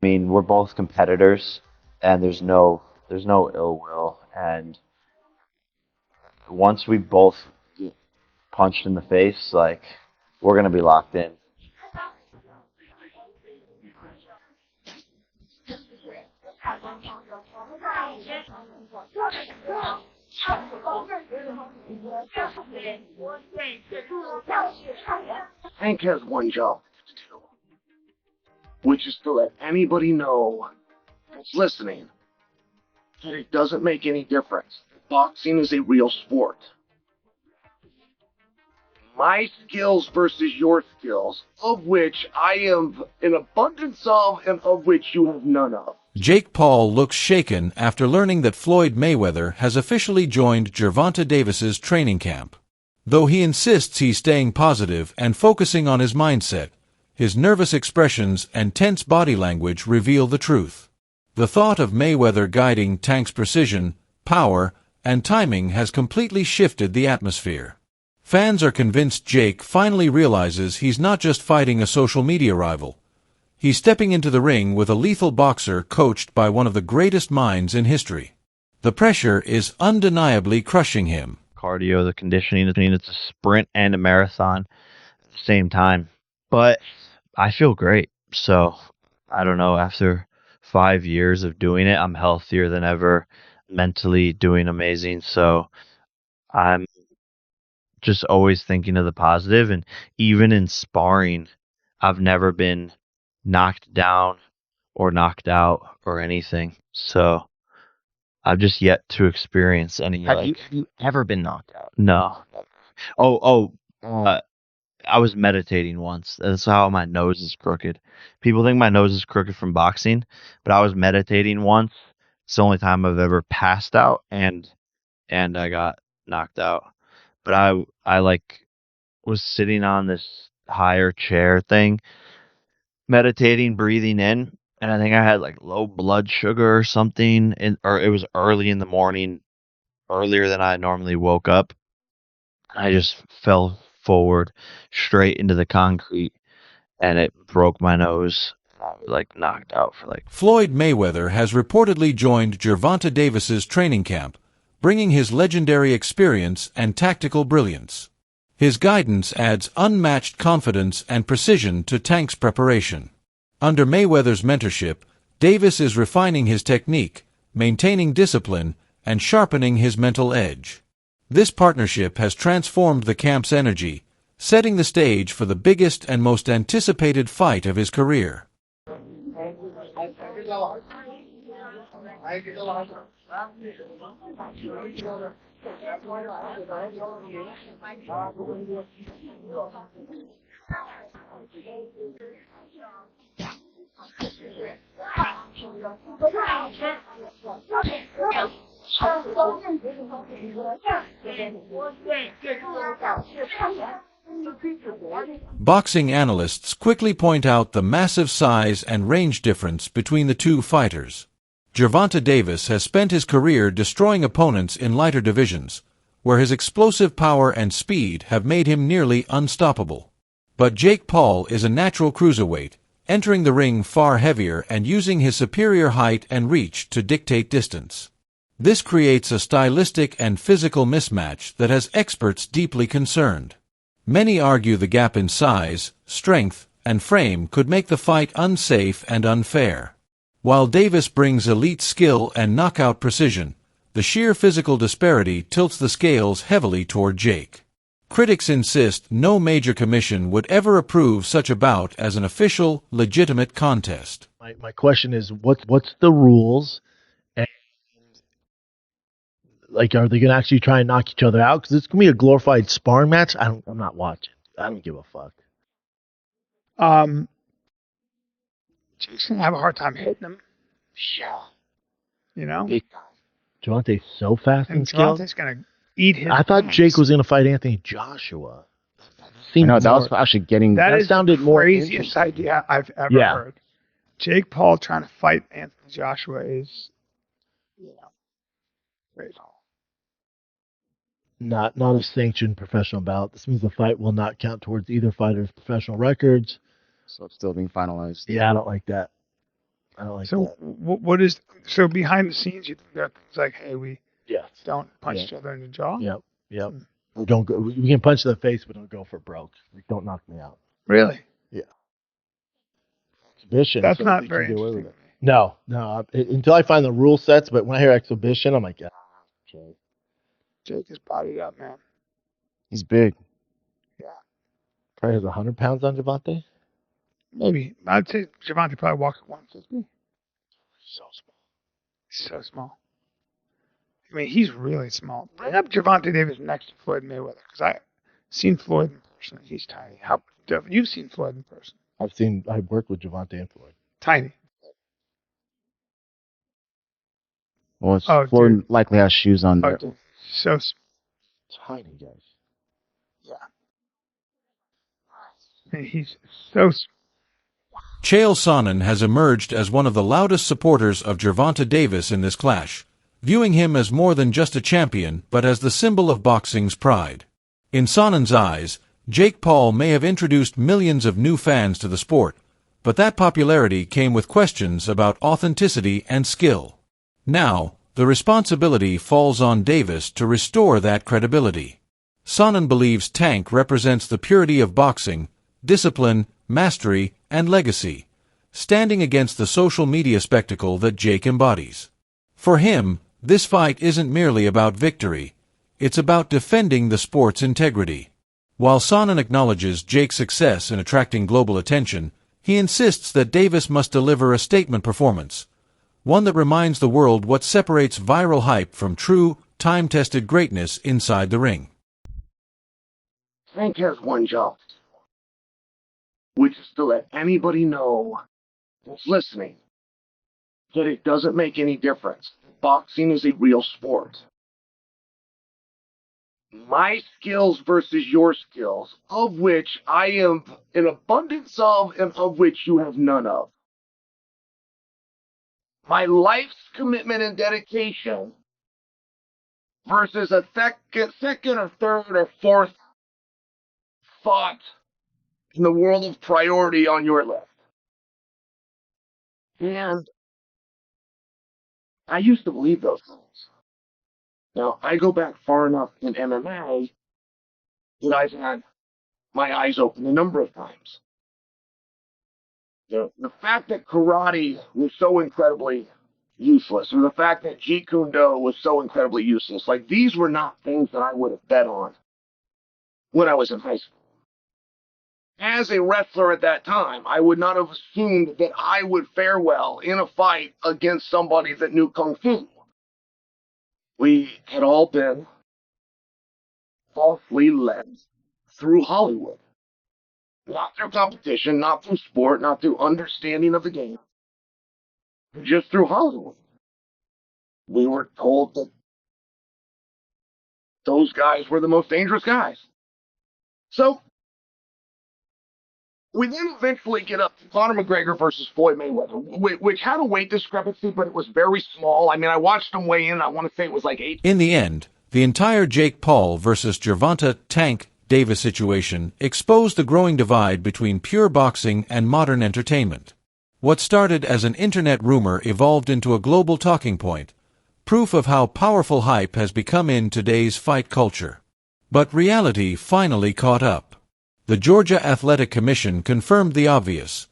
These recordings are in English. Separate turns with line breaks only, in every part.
I mean, we're both competitors, and there's no ill will. And once we both get punched in the face, like we're gonna be locked in.
Hank has one job to do, which is to let anybody know that's listening that it doesn't make any difference. Boxing is a real sport. My skills versus your skills, of which I have an abundance of and of which you have none of.
Jake Paul looks shaken after learning that Floyd Mayweather has officially joined Gervonta Davis's training camp. Though he insists he's staying positive and focusing on his mindset, his nervous expressions and tense body language reveal the truth. The thought of Mayweather guiding Tank's precision, power, and timing has completely shifted the atmosphere. Fans are convinced Jake finally realizes he's not just fighting a social media rival. He's stepping into the ring with a lethal boxer coached by one of the greatest minds in history. The pressure is undeniably crushing him.
Cardio, the conditioning, it's a sprint and a marathon at the same time. But I feel great. So I don't know, after 5 years of doing it, I'm healthier than ever, mentally doing amazing. So I'm just always thinking of the positive, and even in sparring, I've never been knocked down or knocked out or anything. So I've just yet to experience any
Have you ever been knocked out?
no. Oh, I was meditating once. That's how my nose is crooked. People think my nose is crooked from boxing, but I was meditating once. It's the only time I've ever passed out and I got knocked out. But I like was sitting on this higher chair thing, meditating, breathing in, and I think I had like low blood sugar or something, or it was early in the morning, earlier than I normally woke up. I just fell forward straight into the concrete, and it broke my nose. I was like knocked out for like.
Floyd Mayweather has reportedly joined Gervonta Davis's training camp, bringing his legendary experience and tactical brilliance. His guidance adds unmatched confidence and precision to Tank's preparation. Under Mayweather's mentorship, Davis is refining his technique, maintaining discipline, and sharpening his mental edge. This partnership has transformed the camp's energy, setting the stage for the biggest and most anticipated fight of his career. Boxing analysts quickly point out the massive size and range difference between the two fighters. Gervonta Davis has spent his career destroying opponents in lighter divisions, where his explosive power and speed have made him nearly unstoppable. But Jake Paul is a natural cruiserweight, entering the ring far heavier and using his superior height and reach to dictate distance. This creates a stylistic and physical mismatch that has experts deeply concerned. Many argue the gap in size, strength, and frame could make the fight unsafe and unfair. While Davis brings elite skill and knockout precision, the sheer physical disparity tilts the scales heavily toward Jake. Critics insist no major commission would ever approve such a bout as an official, legitimate contest.
My question is, what's the rules? And like, are they going to actually try and knock each other out? Because it's going to be a glorified sparring match. I'm not watching. I don't give a fuck.
Jake's gonna have a hard time hitting him.
Yeah.
You know,
Gervonta's so fast
and
and skilled.
Gervonta's gonna eat his.
I thought
ass.
Jake was going to fight Anthony Joshua.
No, that was actually getting.
That
that
is
sounded
the
more
craziest
interesting.
idea I've ever
Yeah.
heard. Jake Paul trying to fight Anthony Joshua is, great.
Not a sanctioned professional bout. This means the fight will not count towards either fighter's professional records.
So it's still being finalized.
Yeah, I don't like that. I don't like
So
that.
what is so behind the scenes? You think there are things like, hey, we
Yes.
don't punch
Yeah.
each other in the jaw?
Yep. Yep. We don't go. We can punch in the face, but don't go for broke. Like, don't knock me out.
Really?
Yeah. Exhibition.
That's
So
not
they
very
can get away
interesting
with
to
it.
me.
No. Until I find the rule sets, but when I hear exhibition, I'm like, okay.
Jake is bodied up, man.
He's big.
Probably has 100 pounds on Gervonta.
Maybe. I'd say Gervonta probably walks at 150.
So small.
He's so small. I mean, he's really small. Bring up Gervonta Davis next to Floyd Mayweather, because I've seen Floyd in person. He's tiny. You've seen Floyd in person?
I've worked with Gervonta and Floyd.
Tiny.
Well,
Oh,
Floyd
dude.
likely has shoes on
Oh,
there.
dude. So small.
Tiny guys.
Yeah. And he's so small.
Chael Sonnen has emerged as one of the loudest supporters of Gervonta Davis in this clash, viewing him as more than just a champion but as the symbol of boxing's pride. In Sonnen's eyes, Jake Paul may have introduced millions of new fans to the sport, but that popularity came with questions about authenticity and skill. Now, the responsibility falls on Davis to restore that credibility. Sonnen believes Tank represents the purity of boxing, discipline, mastery, and legacy, standing against the social media spectacle that Jake embodies. For him, this fight isn't merely about victory, it's about defending the sport's integrity. While Sonnen acknowledges Jake's success in attracting global attention, he insists that Davis must deliver a statement performance, one that reminds the world what separates viral hype from true, time-tested greatness inside the ring.
Tank has one job, which is to let anybody know that's listening that it doesn't make any difference. Boxing is a real sport. My skills versus your skills, of which I am an abundance of and of which you have none of. My life's commitment and dedication versus a second or third or fourth thought in the world of priority on your list. And I used to believe those things. Now, I go back far enough in MMA that I've had my eyes open a number of times. The fact that karate was so incredibly useless, or the fact that Jeet Kune Do was so incredibly useless, like these were not things that I would have bet on when I was in high school. As a wrestler at that time, I would not have assumed that I would fare well in a fight against somebody that knew Kung Fu. We had all been falsely led through Hollywood. Not through competition, not through sport, not through understanding of the game, but just through Hollywood. We were told that those guys were the most dangerous guys. So, we then eventually get up to Conor McGregor versus Floyd Mayweather, which had a weight discrepancy, but it was very small. I mean, I watched them weigh in. I want to say it was like 8.
In the end, the entire Jake Paul versus Gervonta Tank Davis situation exposed the growing divide between pure boxing and modern entertainment. What started as an internet rumor evolved into a global talking point, proof of how powerful hype has become in today's fight culture. But reality finally caught up. The Georgia Athletic Commission confirmed the obvious.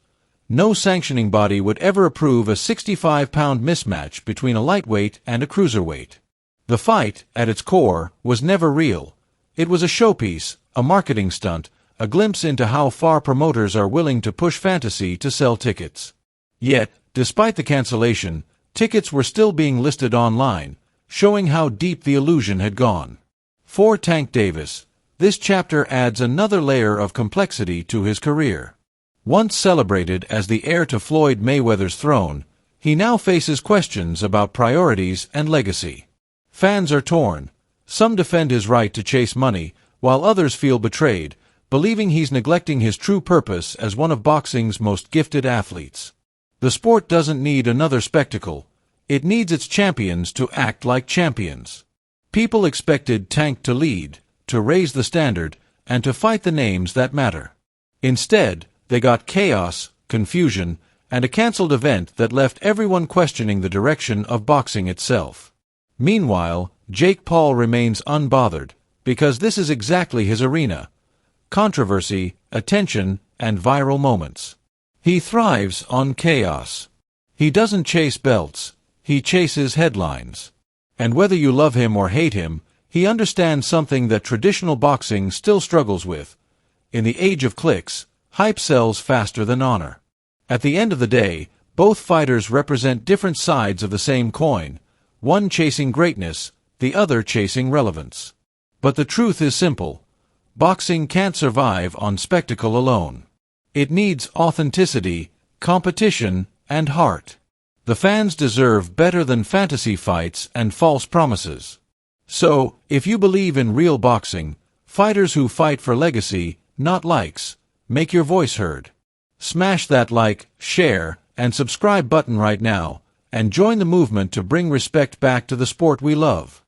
No sanctioning body would ever approve a 65-pound mismatch between a lightweight and a cruiserweight. The fight, at its core, was never real. It was a showpiece, a marketing stunt, a glimpse into how far promoters are willing to push fantasy to sell tickets. Yet, despite the cancellation, tickets were still being listed online, showing how deep the illusion had gone. For Tank Davis, this chapter adds another layer of complexity to his career. Once celebrated as the heir to Floyd Mayweather's throne, he now faces questions about priorities and legacy. Fans are torn. Some defend his right to chase money, while others feel betrayed, believing he's neglecting his true purpose as one of boxing's most gifted athletes. The sport doesn't need another spectacle. It needs its champions to act like champions. People expected Tank to lead, to raise the standard, and to fight the names that matter. Instead, they got chaos, confusion, and a cancelled event that left everyone questioning the direction of boxing itself. Meanwhile, Jake Paul remains unbothered, because this is exactly his arena: controversy, attention, and viral moments. He thrives on chaos. He doesn't chase belts, he chases headlines. And whether you love him or hate him, he understands something that traditional boxing still struggles with. In the age of clicks, hype sells faster than honor. At the end of the day, both fighters represent different sides of the same coin, one chasing greatness, the other chasing relevance. But the truth is simple: boxing can't survive on spectacle alone. It needs authenticity, competition, and heart. The fans deserve better than fantasy fights and false promises. So, if you believe in real boxing, fighters who fight for legacy, not likes, make your voice heard. Smash that like, share, and subscribe button right now, and join the movement to bring respect back to the sport we love.